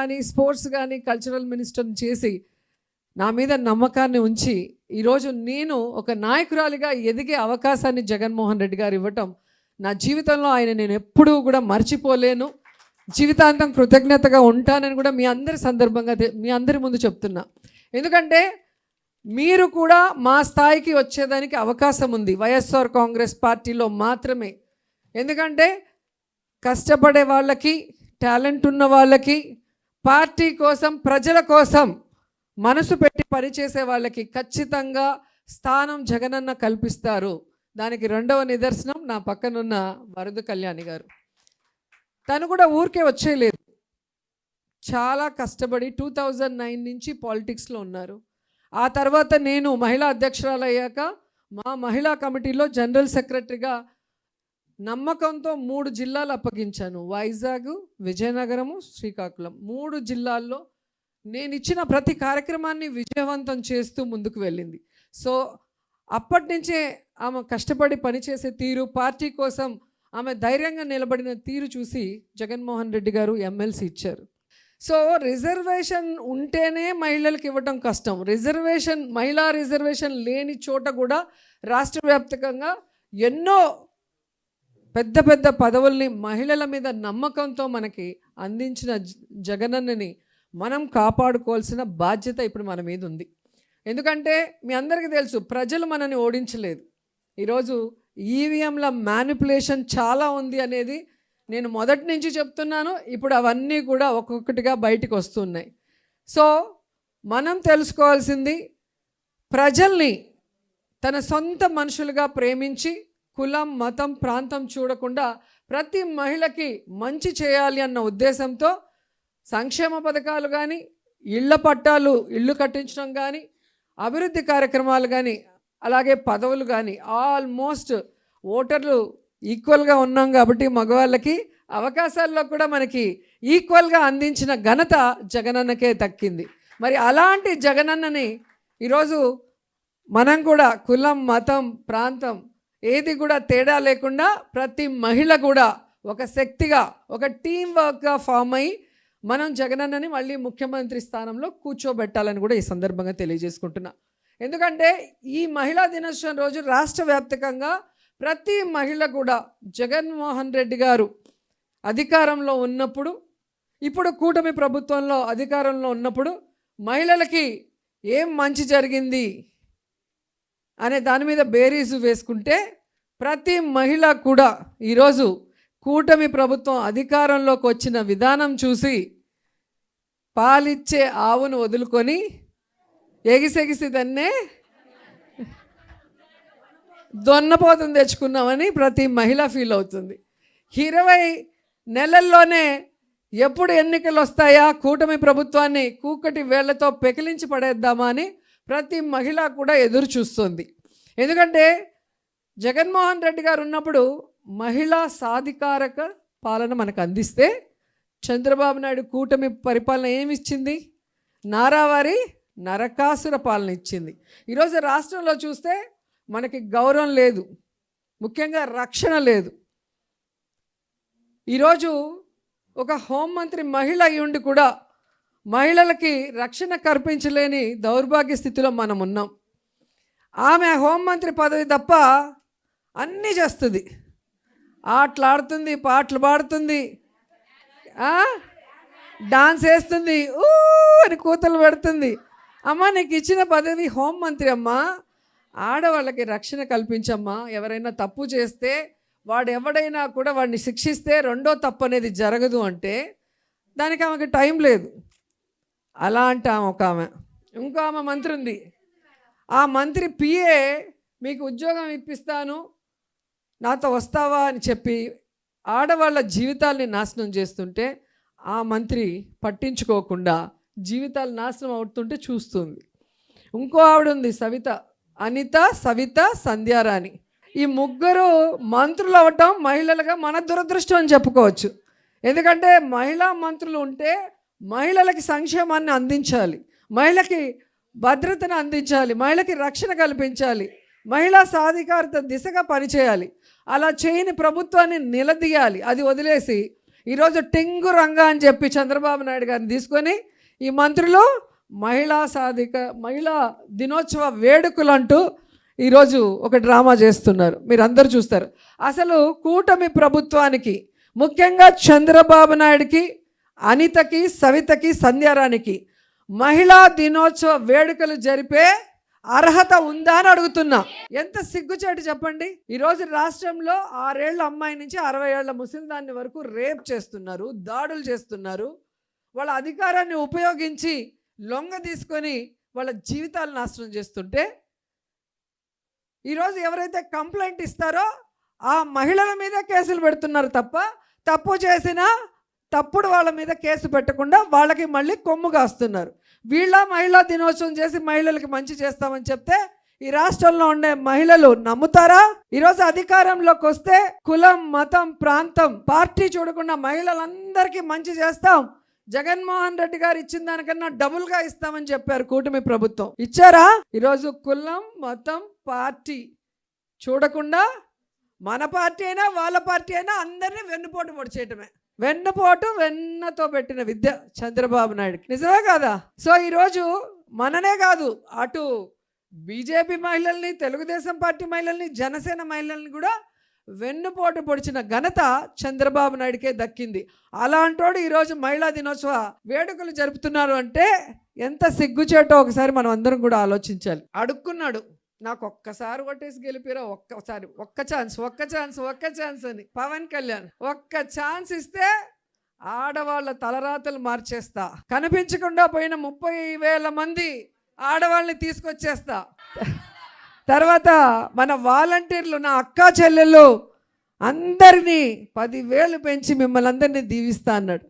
కానీ స్పోర్ట్స్ కానీ కల్చరల్ మినిస్టర్ని చేసి నా మీద నమ్మకాన్ని ఉంచి ఈరోజు నేను ఒక నాయకురాలిగా ఎదిగే అవకాశాన్ని జగన్మోహన్ రెడ్డి గారు ఇవ్వటం నా జీవితంలో ఆయన నేను ఎప్పుడూ కూడా మర్చిపోలేను, జీవితాంతం కృతజ్ఞతగా ఉంటానని కూడా మీ అందరి సందర్భంగా మీ అందరి ముందు చెప్తున్నా. ఎందుకంటే మీరు కూడా మా స్థాయికి వచ్చేదానికి అవకాశం ఉంది వైఎస్ఆర్ కాంగ్రెస్ పార్టీలో మాత్రమే. ఎందుకంటే కష్టపడే వాళ్ళకి, టాలెంట్ ఉన్న వాళ్ళకి, పార్టీ కోసం ప్రజల కోసం మనసు పెట్టి పనిచేసే వాళ్ళకి ఖచ్చితంగా స్థానం జగనన్న కల్పిస్తారు. దానికి రెండవ నిదర్శనం నా పక్కనున్న వరద కళ్యాణి గారు. తను కూడా ఊరికే వచ్చేయలేదు, చాలా కష్టపడి 2009 నుంచి పాలిటిక్స్లో ఉన్నారు. ఆ తర్వాత నేను మహిళా అధ్యక్షురాలు అయ్యాక మా మహిళా కమిటీలో జనరల్ సెక్రటరీగా నమ్మకంతో 3 జిల్లాలు అప్పగించాను. వైజాగ్, విజయనగరము, శ్రీకాకుళం 3 జిల్లాల్లో నేను ఇచ్చిన ప్రతి కార్యక్రమాన్ని విజయవంతం చేస్తూ ముందుకు వెళ్ళింది. సో అప్పటి నుంచే ఆమె కష్టపడి పనిచేసే తీరు, పార్టీ కోసం ఆమె ధైర్యంగా నిలబడిన తీరు చూసి జగన్మోహన్ రెడ్డి గారు ఎమ్మెల్సీ ఇచ్చారు. సో రిజర్వేషన్ ఉంటేనే మహిళలకు ఇవ్వటం కష్టం. మహిళా రిజర్వేషన్ లేని చోట కూడా రాష్ట్ర వ్యాప్తంగా ఎన్నో పెద్ద పెద్ద పదవుల్ని మహిళల మీద నమ్మకంతో మనకి అందించిన జగనన్నని మనం కాపాడుకోవాల్సిన బాధ్యత ఇప్పుడు మన మీద ఉంది. ఎందుకంటే మీ అందరికీ తెలుసు, ప్రజలు మనని ఓడించలేదు. ఈరోజు ఈవీఎంల మ్యానిపులేషన్ చాలా ఉంది అనేది నేను మొదటి నుంచి చెప్తున్నాను. ఇప్పుడు అవన్నీ కూడా ఒక్కొక్కటిగా బయటికి వస్తున్నాయి. సో మనం తెలుసుకోవాల్సింది, ప్రజల్ని తన సొంత మనుషులుగా ప్రేమించి కులం, మతం, ప్రాంతం చూడకుండా ప్రతి మహిళకి మంచి చేయాలి అన్న ఉద్దేశంతో సంక్షేమ పథకాలు కానీ, ఇళ్ల పట్టాలు ఇళ్ళు కట్టించడం కానీ, అభివృద్ధి కార్యక్రమాలు కానీ, అలాగే పదవులు కానీ, ఆల్మోస్ట్ ఓటర్లు ఈక్వల్గా ఉన్నాం కాబట్టి మగవాళ్ళకి అవకాశాల్లో కూడా మనకి ఈక్వల్గా అందించిన ఘనత జగనన్నకే దక్కింది. మరి అలాంటి జగనన్నని ఈరోజు మనం కూడా కులం, మతం, ప్రాంతం ఏది కూడా తేడా లేకుండా ప్రతి మహిళ కూడా ఒక శక్తిగా, ఒక టీం వర్క్గా ఫామ్ అయ్యి మనం జగనన్నని మళ్ళీ ముఖ్యమంత్రి స్థానంలో కూర్చోబెట్టాలని కూడా ఈ సందర్భంగా తెలియజేసుకుంటున్నా. ఎందుకంటే ఈ మహిళా దినోత్సవం రోజు రాష్ట్ర వ్యాప్తంగా ప్రతి మహిళ కూడా జగన్మోహన్ రెడ్డి గారు అధికారంలో ఉన్నప్పుడు, ఇప్పుడు కూటమి ప్రభుత్వంలో అధికారంలో ఉన్నప్పుడు మహిళలకి ఏం మంచి జరిగింది అనే దాని మీద బేరీజు వేసుకుంటే ప్రతి మహిళ కూడా ఈరోజు కూటమి ప్రభుత్వం అధికారంలోకి వచ్చిన విధానం చూసి పాలిచ్చే ఆవును వదులుకొని ఎగిసెగిసి దాన్నే దొన్నపోతుని తెచ్చుకున్నామని ప్రతి మహిళ ఫీల్ అవుతుంది. 20 నెలల్లోనే ఎప్పుడు ఎన్నికలు వస్తాయా, కూటమి ప్రభుత్వాన్ని కూకటి వేళ్లతో పెకిలించి పడేద్దామా అని ప్రతి మహిళ కూడా ఎదురు చూస్తుంది. ఎందుకంటే జగన్మోహన్ రెడ్డి గారు ఉన్నప్పుడు మహిళా సాధికారక పాలన మనకు అందిస్తే, చంద్రబాబు నాయుడు కూటమి పరిపాలన ఏమి ఇచ్చింది? నారావారి నరకాసుర పాలన ఇచ్చింది. ఈరోజు రాష్ట్రంలో చూస్తే మనకి గౌరవం లేదు, ముఖ్యంగా రక్షణ లేదు. ఈరోజు ఒక హోంమంత్రి మహిళ అయి ఉండి కూడా మహిళలకి రక్షణ కల్పించలేని దౌర్భాగ్య స్థితిలో మనం ఉన్నాం. ఆమె హోంమంత్రి పదవి తప్ప అన్నీ చేస్తుంది, ఆటలాడుతుంది, పాటలు పాడుతుంది, డాన్స్ వేస్తుంది, అని కూతలు పెడుతుంది. అమ్మ, నీకు ఇచ్చిన పదవి హోంమంత్రి అమ్మా, ఆడవాళ్ళకి రక్షణ కల్పించమ్మా. ఎవరైనా తప్పు చేస్తే వాడు ఎవడైనా కూడా వాడిని శిక్షిస్తే రెండో తప్పు అనేది జరగదు అంటే దానికి ఆమెకి టైం లేదు. అలా అంటే ఇంకో ఆమె మంత్రి ఉంది, ఆ మంత్రి పిఏ మీకు ఉద్యోగం ఇప్పిస్తాను నాతో వస్తావా అని చెప్పి ఆడవాళ్ళ జీవితాల్ని నాశనం చేస్తుంటే ఆ మంత్రి పట్టించుకోకుండా జీవితాలు నాశనం అవుతుంటే చూస్తుంది. ఇంకో ఆవిడ ఉంది, అనిత, సవిత, సంధ్యారాణి. ఈ ముగ్గురు మంత్రులు అవ్వటం మహిళలుగా మన దురదృష్టం అని చెప్పుకోవచ్చు. ఎందుకంటే మహిళా మంత్రులు ఉంటే మహిళలకి సంక్షేమాన్ని అందించాలి, మహిళకి భద్రతను అందించాలి, మహిళకి రక్షణ కల్పించాలి, మహిళా సాధికారత దిశగా పనిచేయాలి. అలా చేయని ప్రభుత్వాన్ని నిలదీయాలి. అది వదిలేసి ఈరోజు టింగు రంగా అని చెప్పి చంద్రబాబు నాయుడు గారిని తీసుకొని ఈ మంత్రులు మహిళా దినోత్సవ వేడుకలు అంటూ ఈరోజు ఒక డ్రామా చేస్తున్నారు. మీరు అందరూ చూస్తారు. అసలు కూటమి ప్రభుత్వానికి, ముఖ్యంగా చంద్రబాబు నాయుడికి, అనితకి, సవితకి, సంధ్యారానికి మహిళా దినోత్సవ వేడుకలు జరిపే అర్హత ఉందా అని అడుగుతున్నా. ఎంత సిగ్గుచేటు చెప్పండి. ఈరోజు రాష్ట్రంలో 6 ఏళ్ల అమ్మాయి నుంచి 60 ఏళ్ల ముసలిదాన్ని వరకు రేప్ చేస్తున్నారు, దాడులు చేస్తున్నారు. వాళ్ళ అధికారాన్ని ఉపయోగించి లొంగ తీసుకొని వాళ్ళ జీవితాలు నాశనం చేస్తుంటే ఈరోజు ఎవరైతే కంప్లైంట్ ఇస్తారో ఆ మహిళల మీద కేసులు పెడుతున్నారు తప్ప, తప్పు చేసినా తప్పుడు వాళ్ళ మీద కేసు పెట్టకుండా వాళ్ళకి మళ్ళీ కొమ్ము కాస్తున్నారు. వీళ్ళ మహిళా దినోత్సవం చేసి మహిళలకి మంచి చేస్తామని చెప్తే ఈ రాష్ట్రంలో ఉండే మహిళలు నమ్ముతారా? ఈరోజు అధికారంలోకి వస్తే కులం, మతం, ప్రాంతం, పార్టీ చూడకుండా మహిళలందరికీ మంచి చేస్తాం, జగన్మోహన్ రెడ్డి గారు ఇచ్చిన దానికన్నా డబుల్గా ఇస్తామని చెప్పారు కూటమి ప్రభుత్వం. ఇచ్చారా? ఈరోజు కులం, మతం, పార్టీ చూడకుండా మన పార్టీ అయినా వాళ్ళ పార్టీ అయినా అందరినీ వెన్నుపోటు పొడిచేయటమే. వెన్నతో పెట్టిన విద్య చంద్రబాబు నాయుడుకి. నిజమే కాదా? సో ఈరోజు మననే కాదు, అటు బీజేపీ మహిళల్ని, తెలుగుదేశం పార్టీ మహిళల్ని, జనసేన మహిళల్ని కూడా వెన్నుపోటు పొడిచిన ఘనత చంద్రబాబు నాయుడికే దక్కింది. అలాంటోడు ఈరోజు మహిళా దినోత్సవ వేడుకలు జరుపుతున్నారు అంటే ఎంత సిగ్గుచేటో ఒకసారి మనం అందరం కూడా ఆలోచించాలి. అడుక్కున్నాడు, నాకు ఒక్కసారి కొట్టేసి గెలిపిరా, ఒక్క ఛాన్స్ అని పవన్ కళ్యాణ్. ఒక్క ఛాన్స్ ఇస్తే ఆడవాళ్ళ తలరాతలు మార్చేస్తా, కనిపించకుండా పోయిన 30,000 మంది ఆడవాళ్ళని తీసుకొచ్చేస్తా, తర్వాత మన వాలంటీర్లు, నా అక్కా చెల్లెళ్ళు అందరినీ 10,000 పెంచి మిమ్మల్ని అందరినీ దీవిస్తా అన్నాడు.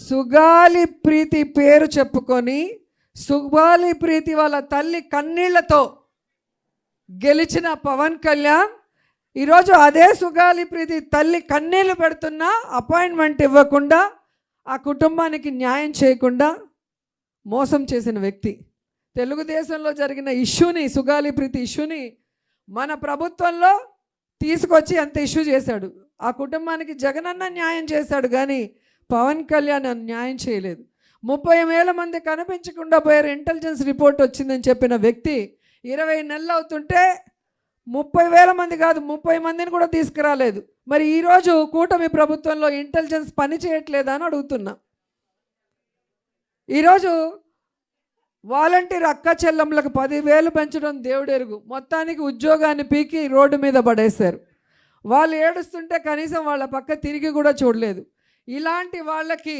సుగాలి ప్రీతి పేరు చెప్పుకొని సుగాలి ప్రీతి వాళ్ళ తల్లి కన్నీళ్లతో గెలిచిన పవన్ కళ్యాణ్ ఈరోజు అదే సుగాలి ప్రీతి తల్లి కన్నీళ్లు పెడుతున్నా అపాయింట్మెంట్ ఇవ్వకుండా, ఆ కుటుంబానికి న్యాయం చేయకుండా మోసం చేసిన వ్యక్తి. తెలుగుదేశంలో జరిగిన ఇష్యూని, సుగాలి ప్రీతి ఇష్యూని మన ప్రభుత్వంలో తీసుకొచ్చి అంత ఇష్యూ చేశాడు. ఆ కుటుంబానికి జగనన్న న్యాయం చేశాడు కానీ పవన్ కళ్యాణ్ న్యాయం చేయలేదు. 30,000 మంది కనిపించకుండా పోయారు, ఇంటెలిజెన్స్ రిపోర్ట్ వచ్చిందని చెప్పిన వ్యక్తి 20 నెలలు అవుతుంటే 30,000 మంది కాదు 30 మందిని కూడా తీసుకురాలేదు. మరి ఈరోజు కూటమి ప్రభుత్వంలో ఇంటెలిజెన్స్ పని చేయట్లేదా అని అడుగుతున్నా. ఈరోజు వాలంటీర్ అక్క చెల్లెమ్మలకు 10,000 పెంచడం దేవుడెరుగు, మొత్తానికి ఉద్యోగాన్ని పీకి రోడ్డు మీద పడేశారు. వాళ్ళు ఏడుస్తుంటే కనీసం వాళ్ళ పక్క తిరిగి కూడా చూడలేదు. ఇలాంటి వాళ్ళకి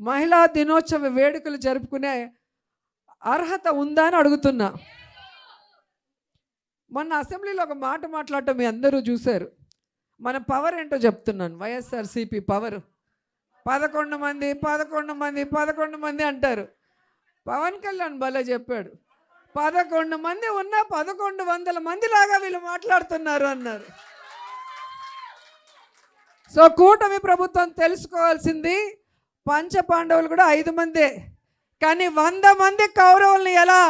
మహిళా దినోత్సవ వేడుకలు జరుపుకునే అర్హత ఉందా అని అడుగుతున్నా. మొన్న అసెంబ్లీలో ఒక మాట మాట్లాడటం మీ అందరూ చూశారు. మన పవర్ ఏంటో చెప్తున్నాను. వైఎస్ఆర్సీపీ పవర్ 11 మంది అంటారు. పవన్ కళ్యాణ్ భలే చెప్పాడు, 11 మంది ఉన్నా 1100 మంది లాగా వీళ్ళు మాట్లాడుతున్నారు అన్నారు. సో కూటమి ప్రభుత్వం తెలుసుకోవాల్సింది, పంచ పాండవులు కూడా 5 మందే, కానీ 100 మంది కౌరవుల్ని ఎలా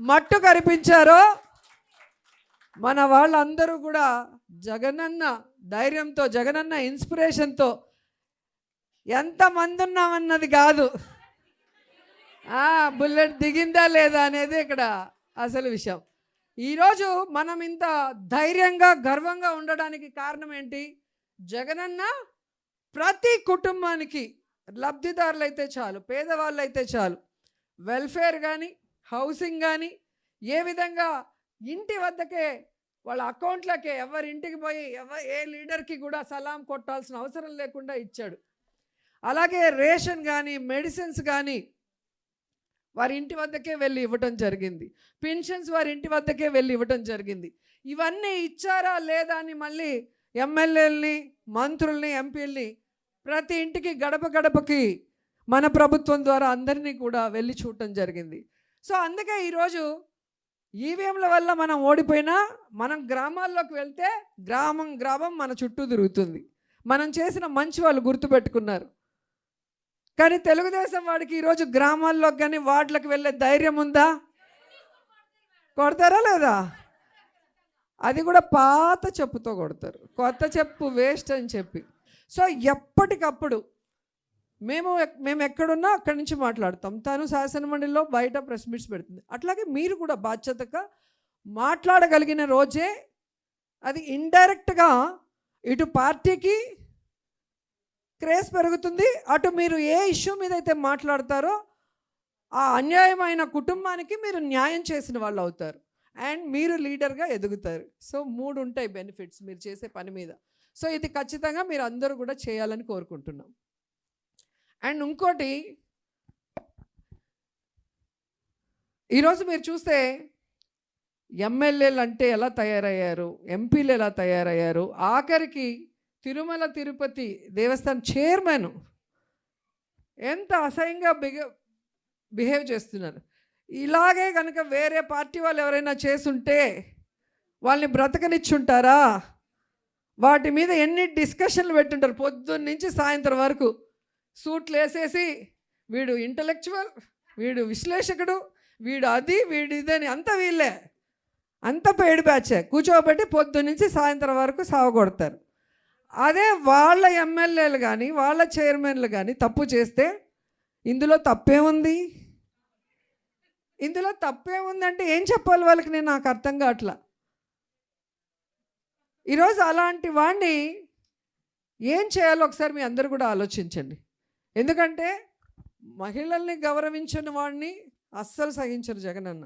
మట్టు కరిపించారో మన వాళ్ళందరూ కూడా జగనన్న ధైర్యంతో, జగనన్న ఇన్స్పిరేషన్తో ఎంతమంది ఉన్నామన్నది కాదు, బుల్లెట్ దిగిందా లేదా అనేది ఇక్కడ అసలు విషయం. ఈరోజు మనం ఇంత ధైర్యంగా, గర్వంగా ఉండడానికి కారణం ఏంటి? జగనన్న ప్రతి కుటుంబానికి, లబ్ధిదారులు అయితే చాలు, పేదవాళ్ళు అయితే చాలు, వెల్ఫేర్ కానీ, హౌసింగ్ కానీ, ఏ విధంగా ఇంటి వద్దకే వాళ్ళ అకౌంట్లకే, ఎవరి ఇంటికి పోయి ఏ లీడర్కి కూడా సలాం కొట్టాల్సిన అవసరం లేకుండా ఇచ్చాడు. అలాగే రేషన్ కానీ, మెడిసిన్స్ కానీ వారి ఇంటి వద్దకే వెళ్ళి ఇవ్వటం జరిగింది. పెన్షన్స్ వారి ఇంటి వద్దకే వెళ్ళి ఇవ్వటం జరిగింది. ఇవన్నీ ఇచ్చారా లేదా అని మళ్ళీ ఎమ్మెల్యేలని, మంత్రుల్ని, ఎంపీల్ని ప్రతి ఇంటికి గడప గడపకి మన ప్రభుత్వం ద్వారా అందరినీ కూడా వెళ్ళి చూడటం జరిగింది. సో అందుకే ఈరోజు ఈవీఎంల వల్ల మనం ఓడిపోయినా మనం గ్రామాల్లోకి వెళ్తే గ్రామం మన చుట్టూ తిరుగుతుంది. మనం చేసిన మంచి వాళ్ళు గుర్తుపెట్టుకున్నారు. కానీ తెలుగుదేశం వాడికి ఈరోజు గ్రామాల్లోకి కానీ వార్డులకు వెళ్ళే ధైర్యం ఉందా? కొడతారా లేదా? అది కూడా పాత చెప్పుతో కొడతారు, కొత్త చెప్పు వేస్ట్ అని చెప్పి. సో ఎప్పటికప్పుడు మేము ఎక్కడున్నా అక్కడి నుంచి మాట్లాడతాం. తను శాసనమండలిలో బయట ప్రెస్ మీట్స్ పెడుతుంది. అట్లాగే మీరు కూడా బాధ్యతగా మాట్లాడగలిగిన రోజే అది ఇండైరెక్ట్గా ఇటు పార్టీకి క్రేజ్ పెరుగుతుంది, అటు మీరు ఏ ఇష్యూ మీద అయితే మాట్లాడతారో ఆ అన్యాయమైన కుటుంబానికి మీరు న్యాయం చేసిన వాళ్ళు అవుతారు అండ్ మీరు లీడర్గా ఎదుగుతారు. సో 3 ఉంటాయి బెనిఫిట్స్ మీరు చేసే పని మీద. సో ఇది ఖచ్చితంగా మీరు అందరూ కూడా చేయాలని కోరుకుంటున్నాం. అండ్ ఇంకోటి, ఈరోజు మీరు చూస్తే ఎమ్మెల్యేలు అంటే ఎలా తయారయ్యారు, ఎంపీలు ఎలా తయారయ్యారు, ఆఖరికి తిరుమల తిరుపతి దేవస్థానం చైర్మన్ ఎంత అసహ్యంగా బిహేవ్ చేస్తున్నారు. ఇలాగే కనుక వేరే పార్టీ వాళ్ళు ఎవరైనా చేసుంటే వాళ్ళని బ్రతకనిచ్చుంటారా? వాటి మీద ఎన్ని డిస్కషన్లు పెట్టుంటారు పొద్దున్న నుంచి సాయంత్రం వరకు. సూట్లు వేసేసి వీడు ఇంటలెక్చువల్, వీడు విశ్లేషకుడు, వీడు అది, వీడు ఇదని అంతా వీళ్ళే, అంత పెయిడ్ బ్యాచే కూర్చోబెట్టి పొద్దున్న నుంచి సాయంత్రం వరకు సావగొడతారు. అదే వాళ్ళ ఎమ్మెల్యేలు కానీ వాళ్ళ చైర్మన్లు కానీ తప్పు చేస్తే ఇందులో తప్పేముంది? ఇందులో తప్పేముందంటే ఏం చెప్పాలి వాళ్ళకి? నాకు అర్థం కావట్లా. ఈరోజు అలాంటి వాడిని ఏం చేయాలో ఒకసారి మీ అందరూ కూడా ఆలోచించండి. ఎందుకంటే మహిళల్ని గౌరవించిన వాడిని అస్సలు సహించరు జగనన్న.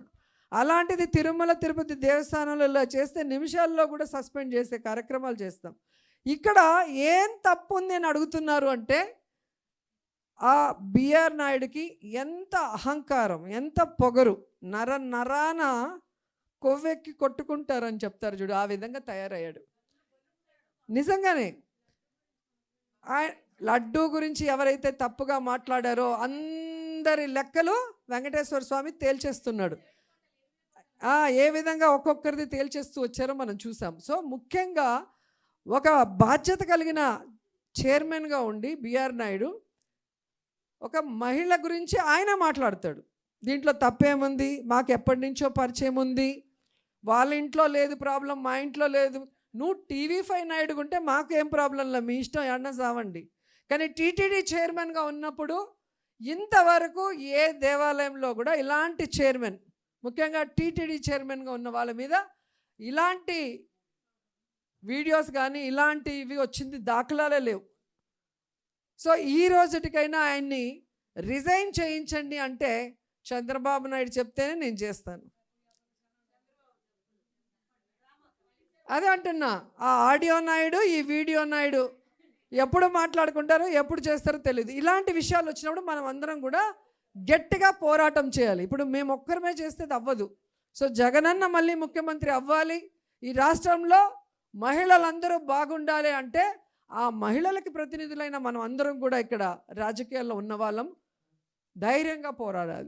అలాంటిది తిరుమల తిరుపతి దేవస్థానంలో ఇలా చేస్తే నిమిషాల్లో కూడా సస్పెండ్ చేసే కార్యక్రమాలు చేస్తాం. ఇక్కడ ఏం తప్పు ఉంది అని అడుగుతున్నారు అంటే ఆ బిఆర్ నాయుడుకి ఎంత అహంకారం, ఎంత పొగరు, నరాన కొవ్వెక్కి కొట్టుకుంటారని చెప్తారు చూడు, ఆ విధంగా తయారయ్యాడు. నిజంగానే లడ్డూ గురించి ఎవరైతే తప్పుగా మాట్లాడారో అందరి లెక్కలు వెంకటేశ్వర స్వామి తేల్చేస్తున్నాడు. ఏ విధంగా ఒక్కొక్కరిది తేల్చేస్తూ వచ్చారో మనం చూసాం. సో ముఖ్యంగా ఒక బాధ్యత కలిగిన చైర్మన్గా ఉండి బిఆర్ నాయుడు ఒక మహిళ గురించి ఆయన మాట్లాడతాడు. దీంట్లో తప్పేముంది, మాకు ఎప్పటి నుంచో పరిచయం ఉంది, వాళ్ళ ఇంట్లో లేదు ప్రాబ్లం, మా ఇంట్లో లేదు. నువ్వు TV5 నాయుడు ఉంటే మాకు ఏం ప్రాబ్లం లేదు, మీ ఇష్టం ఎన్న సావండి. కానీ టీటీడీ చైర్మన్గా ఉన్నప్పుడు ఇంతవరకు ఏ దేవాలయంలో కూడా ఇలాంటి చైర్మన్, ముఖ్యంగా టీటీడీ చైర్మన్గా ఉన్న వాళ్ళ మీద ఇలాంటి వీడియోస్ కానీ ఇలాంటివి వచ్చింది దాఖలాలే లేవు. సో ఈ రోజుటికైనా ఆయన్ని రిజైన్ చేయించండి అంటే చంద్రబాబు నాయుడు చెప్తేనే నేను చేస్తాను. అదే అంటున్నా, ఆ ఆడియో నాయుడు ఈ వీడియో నాయుడు ఎప్పుడు మాట్లాడుకుంటారో ఎప్పుడు చేస్తారో తెలియదు. ఇలాంటి విషయాలు వచ్చినప్పుడు మనం అందరం కూడా గట్టిగా పోరాటం చేయాలి. ఇప్పుడు మేము ఒక్కరమే చేస్తే అవ్వదు. సో జగనన్న మళ్ళీ ముఖ్యమంత్రి అవ్వాలి, ఈ రాష్ట్రంలో మహిళలందరూ బాగుండాలి అంటే ఆ మహిళలకి ప్రతినిధులైన మనం అందరం కూడా ఇక్కడ రాజకీయాల్లో ఉన్న వాళ్ళం ధైర్యంగా పోరాడాలి.